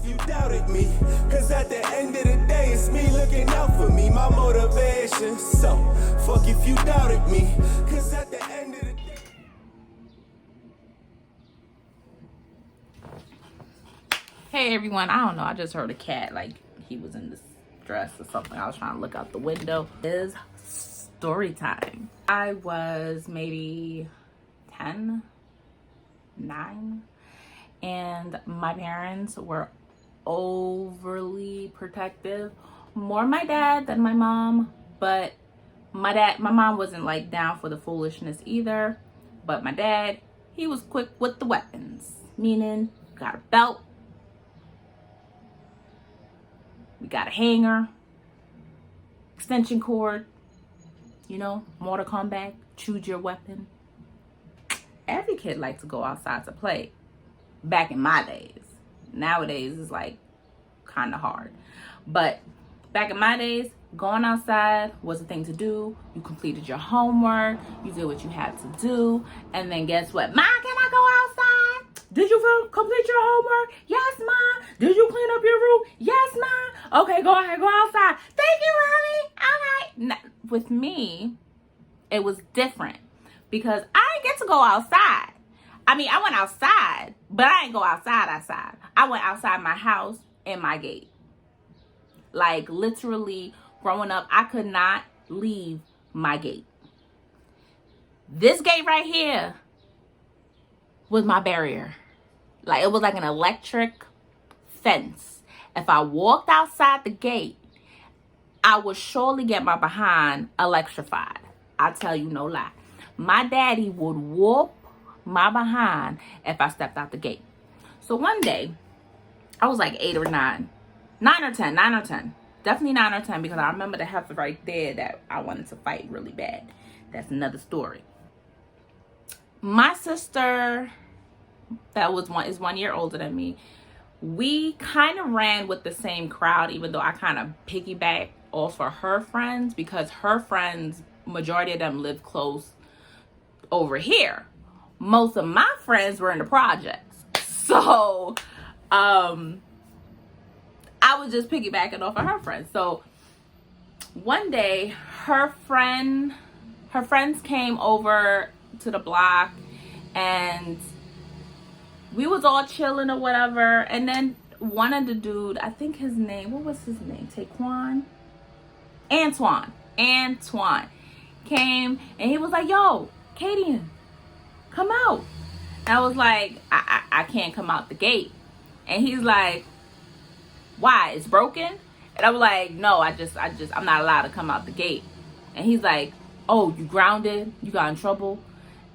you doubted me, cause at the end of the day, it's me looking out for me, my motivation. So, fuck if you doubted me, cause at the end of the day. Hey everyone, I don't know, I just heard a cat, like he was in this dress or something. I was trying to look out the window. It's story time. I was maybe 10, 9, and my parents were overly protective. More my dad than my mom, but my mom wasn't like down for the foolishness either. But my dad, he was quick with the weapons, meaning got a belt, we got a hanger, extension cord, you know, Mortal Kombat, choose your weapon. Every kid likes to go outside to play back in my days. Nowadays it's like kind of hard. But back in my days, going outside was a thing to do. You completed your homework, you did what you had to do, and then guess what? Ma, can I go outside? Did you complete your homework? Yes, Ma. Did you clean up your room? Yes, Ma. Okay, go ahead, go outside. Thank you, Mommy. Okay. Now, with me, it was different because I didn't get to go outside. I mean, I went outside, but I didn't go outside. I went outside my house and my gate. Like literally growing up, I could not leave my gate. This gate right here was my barrier. Like it was like an electric fence. If I walked outside the gate, I would surely get my behind electrified. I tell you no lie. My daddy would whoop my behind if I stepped out the gate. So one day, I was like 8 or 9. 9 or 10. Definitely 9 or 10 because I remember the heifer right there that I wanted to fight really bad. That's another story. My sister is 1 year older than me. We kind of ran with the same crowd, even though I kind of piggybacked off of her friends because her friends, majority of them live close over here. Most of my friends were in the projects. So, I was just piggybacking off of her friends. So one day her friends came over to the block and we was all chilling or whatever. And then one of the dude, I think his name, what was his name? Antoine came and he was like, yo, Kadian, come out. And I was like, I can't come out the gate. And he's like, why? It's broken? And I was like, no, I'm not allowed to come out the gate. And he's like, oh, you grounded? You got in trouble?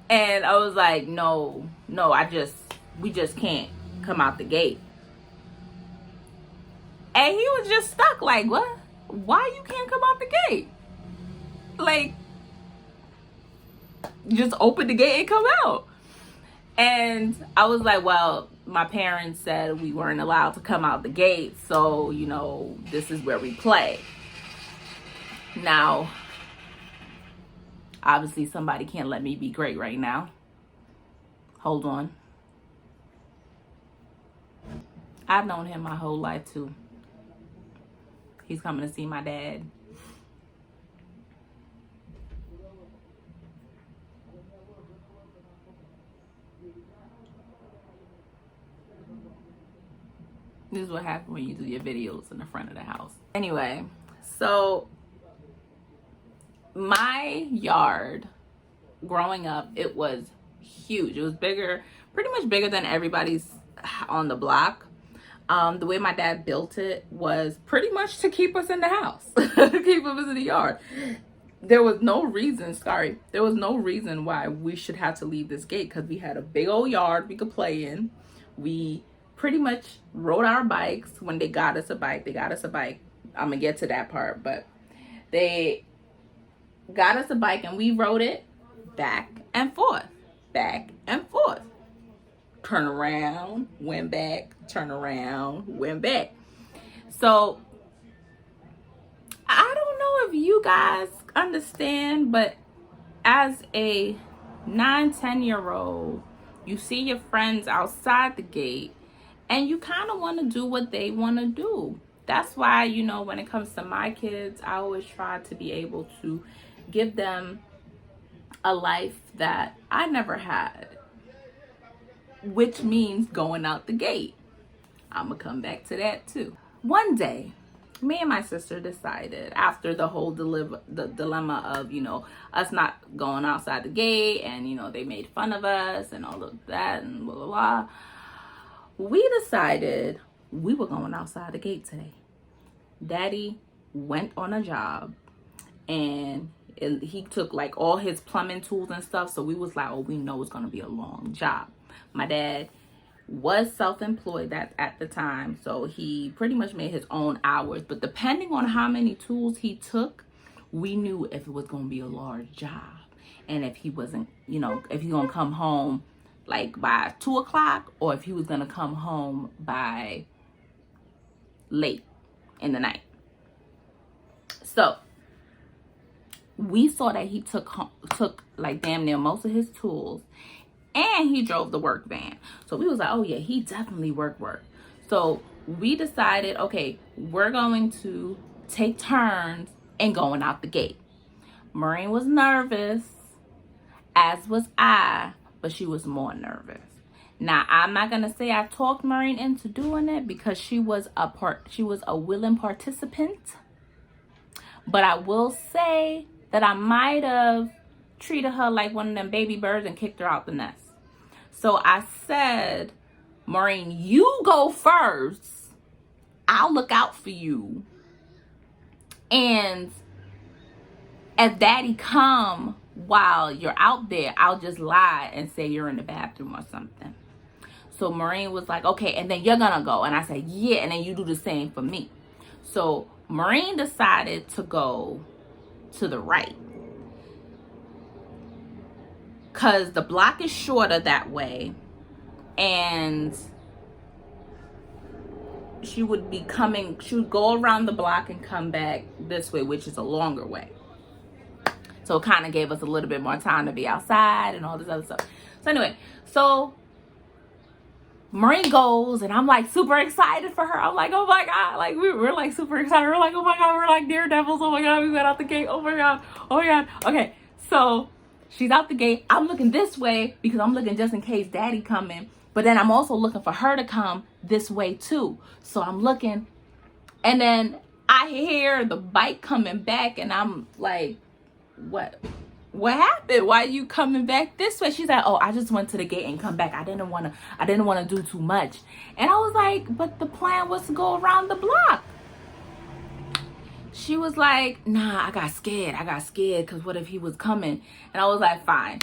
And I was like, no, we just can't come out the gate. And he was just stuck like, what? Why you can't come out the gate? Like, just open the gate and come out. And I was like, well, my parents said we weren't allowed to come out the gate, so, you know, this is where we play. Now, obviously somebody can't let me be great right now. Hold on. I've known him my whole life too. He's coming to see my dad. This is what happens when you do your videos in the front of the house. Anyway, so my yard growing up, it was huge. It was bigger, pretty much bigger than everybody's on the block. The way my dad built it was pretty much to keep us in the house, to keep us in the yard. There was no reason why we should have to leave this gate because we had a big old yard we could play in. We pretty much rode our bikes. When they got us a bike. I'm gonna get to that part, but they got us a bike and we rode it back and forth. Turn around, went back, turn around, went back. So I don't know if you guys understand, but as a 9-10 year old, you see your friends outside the gate And you kind of want to do what they want to do. That's why, you know, when it comes to my kids, I always try to be able to give them a life that I never had, which means going out the gate. I'm gonna come back to that too. One day, me and my sister decided, after the whole the dilemma of, you know, us not going outside the gate, and, you know, they made fun of us and all of that and blah blah blah, we decided we were going outside the gate today. Daddy went on a job, and he took like all his plumbing tools and stuff, so we was like, oh, we know it's gonna be a long job. My dad was self-employed at the time, so he pretty much made his own hours, but depending on how many tools he took, we knew if it was going to be a large job, and if he wasn't, you know, if he gonna come home like by 2 o'clock, or if he was gonna come home by late in the night. So we saw that he took like damn near most of his tools, and he drove the work van. So we was like, oh yeah, he definitely work. So we decided, okay, we're going to take turns and going out the gate. Maureen was nervous, as was I, but she was more nervous. Now, I'm not gonna say I talked Maureen into doing it, because she was a willing participant. But I will say that I might have treated her like one of them baby birds and kicked her out the nest. So I said, Maureen, you go first. I'll look out for you. And if Daddy come while you're out there, I'll just lie and say you're in the bathroom or something. So Maureen was like, okay, and then you're gonna go. And I said, yeah, and then you do the same for me. So Maureen decided to go to the right, because the block is shorter that way, and she would go around the block and come back this way, which is a longer way. So it kind of gave us a little bit more time to be outside and all this other stuff. So anyway, so Maureen goes, and I'm like super excited for her. I'm like, oh my God, like we're like super excited. We're like, oh my God, we're like Daredevils. Oh my God, we went out the gate. Oh my God. Okay, so she's out the gate. I'm looking this way because I'm looking just in case Daddy coming. But then I'm also looking for her to come this way too. So I'm looking, and then I hear the bike coming back, and I'm like, what happened? Why are you coming back this way? She's like, oh, I just went to the gate and come back. I didn't want to do too much. And I was like, but the plan was to go around the block. She was like, nah, I got scared because what if he was coming? And I was like, fine,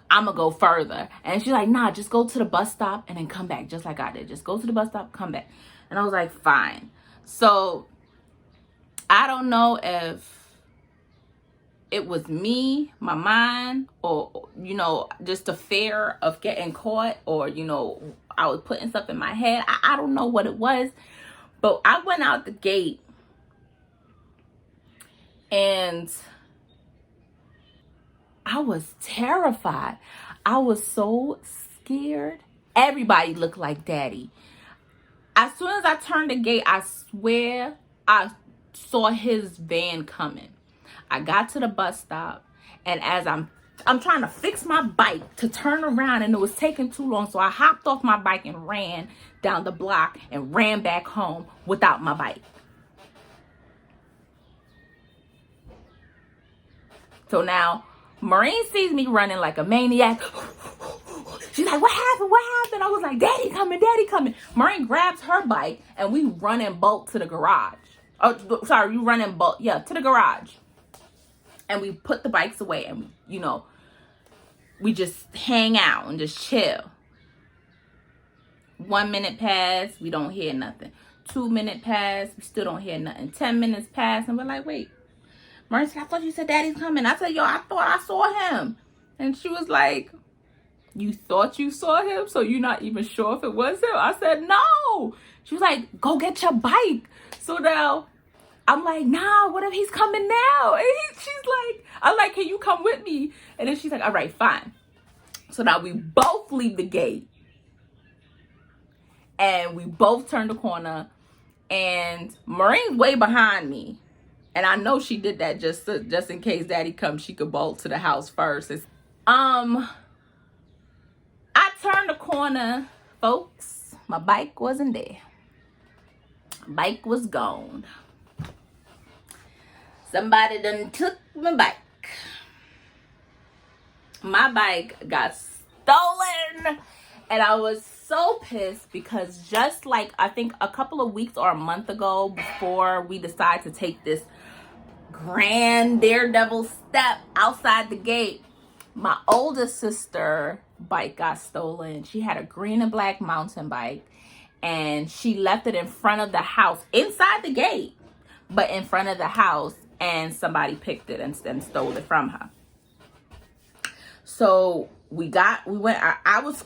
I'm gonna go further. And she's like, nah, just go to the bus stop and then come back, just like I did. Just go to the bus stop, come back. And I was like, fine. So I don't know if it was me, my mind, or, you know, just the fear of getting caught, or, you know, I was putting stuff in my head. I don't know what it was, but I went out the gate, and I was terrified. I was so scared. Everybody looked like Daddy. As soon as I turned the gate, I swear I saw his van coming. I got to the bus stop, and as I'm trying to fix my bike to turn around, and it was taking too long, so I hopped off my bike and ran down the block and ran back home without my bike. So now Maureen sees me running like a maniac. She's like, what happened? I was like, Daddy coming. Maureen grabs her bike, and we run and bolt to the garage. Oh, sorry, we run and bolt, to the garage. And we put the bikes away, and we just hang out and just chill. 1 minute pass, we don't hear nothing. 2 minute pass, we still don't hear nothing. 10 minutes pass, and we're like, wait. Maureen said, I thought you said Daddy's coming. I said, yo, I thought I saw him. And she was like, you thought you saw him? So you're not even sure if it was him? I said, no. She was like, go get your bike. So now I'm like, nah, what if he's coming now? And I'm like, can you come with me? And then she's like, all right, fine. So now we both leave the gate. And we both turned the corner, and Marine's way behind me. And I know she did that just in case Daddy comes, she could bolt to the house first. I turned the corner, folks. My bike wasn't there. Bike was gone. Somebody done took my bike. My bike got stolen. And I was so pissed because just like I think a couple of weeks or a month ago, before we decided to take this grand Daredevil step outside the gate, my oldest sister bike got stolen. She had a green and black mountain bike, and she left it in front of the house, inside the gate, but in front of the house, and somebody picked it and stole it from her. So we went, I was,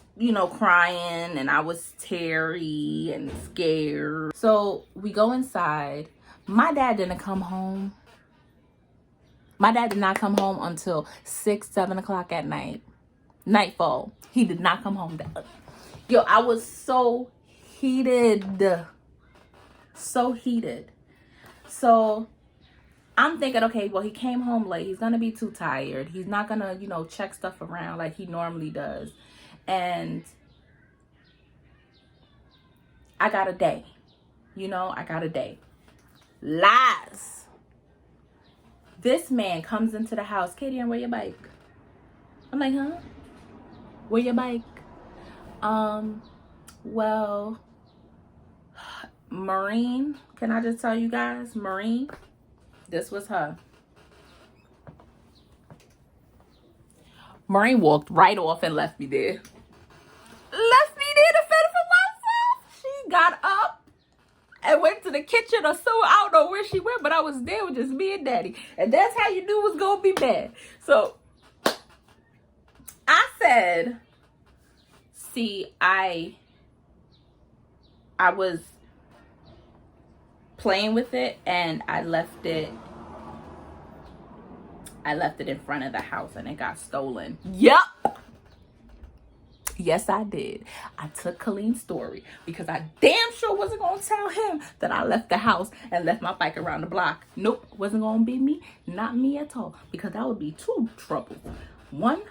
crying, and I was teary and scared. So we go inside. My dad didn't come home. My dad did not come home until 6, 7 o'clock at night. Nightfall. He did not come home. Yo, I was so heated. So heated. So I'm thinking, okay, well, he came home late. He's going to be too tired. He's not going to, check stuff around like he normally does. And I got a day. I got a day. Lies. This man comes into the house. Katie, where your bike? I'm like, huh? Where your bike? Well, Marine, can I just tell you guys, Marine, this was her. Marine walked right off and left me there. Left me there to fend for myself. She got up and went to the kitchen or so. I don't know where she went, but I was there with just me and Daddy. And that's how you knew it was going to be bad. So I said, see, I was playing with it, and I left it in front of the house, and it got stolen. Yup. Yes, I did. I took Colleen's story because I damn sure wasn't going to tell him that I left the house and left my bike around the block. Nope, wasn't going to be me. Not me at all, because that would be two troubles. 1,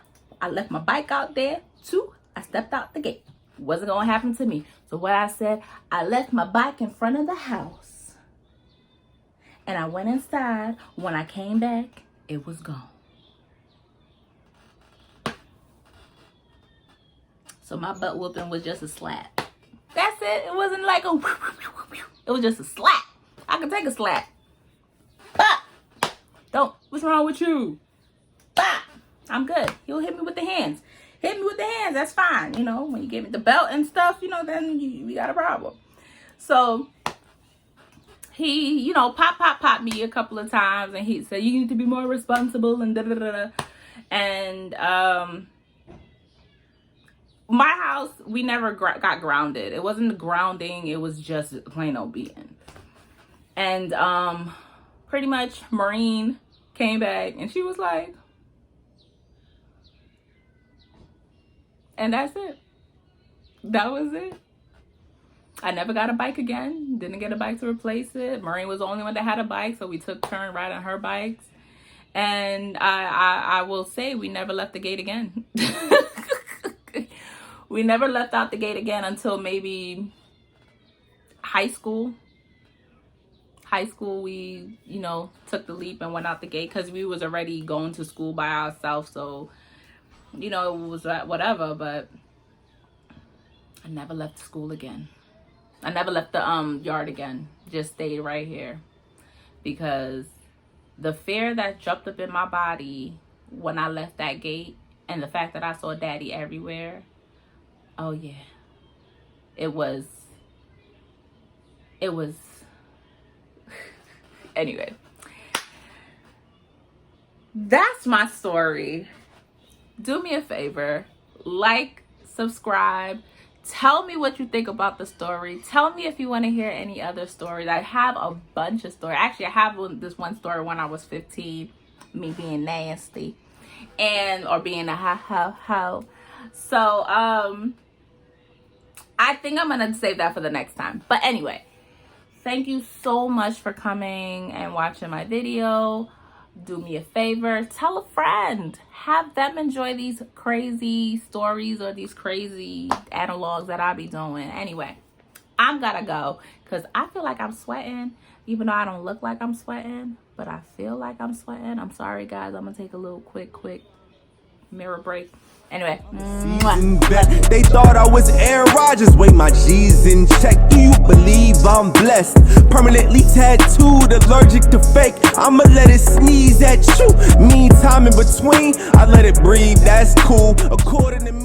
I left my bike out there. 2, I stepped out the gate. Wasn't going to happen to me. So what I said, I left my bike in front of the house, and I went inside. When I came back, it was gone. So my butt whooping was just a slap. That's it. It wasn't like a... It was just a slap. I can take a slap. Bop. Don't. What's wrong with you? Bop. I'm good. He'll hit me with the hands. Hit me with the hands. That's fine. When you give me the belt and stuff, then we got a problem. So he, pop me a couple of times, and he said, you need to be more responsible and da-da-da-da. And, my house, we never got grounded. It wasn't grounding. It was just plain old beating. And pretty much Marine came back, and she was like, and that's it. That was it. I never got a bike again. Didn't get a bike to replace it. Marine was the only one that had a bike, so we took turn riding her bikes. And I will say we never left the gate again. We never left out the gate again until maybe high school. High school, we, took the leap and went out the gate because we was already going to school by ourselves. So, it was whatever. But I never left school again. I never left the yard again. Just stayed right here. Because the fear that jumped up in my body when I left that gate, and the fact that I saw Daddy everywhere, oh yeah, it was anyway, that's my story. Do me a favor, like, subscribe, tell me what you think about the story. Tell me if you want to hear any other stories. I have a bunch of stories. Actually, I have this one story when I was 15, me being nasty or being a ho. So I think I'm gonna save that for the next time. But anyway, thank you so much for coming and watching my video. Do me a favor, tell a friend, have them enjoy these crazy stories or these crazy analogs that I be doing. Anyway, I'm gonna go because I feel like I'm sweating, even though I don't look like I'm sweating, but I feel like I'm sweating. I'm sorry guys, I'm gonna take a little quick mirror break. Anyway, they thought I was Aaron Rodgers. Wait, my G's in check. Do you believe I'm blessed? Permanently tattooed, allergic to fake. I'ma let it sneeze at you. Meantime in between, I let it breathe. That's cool. According to me.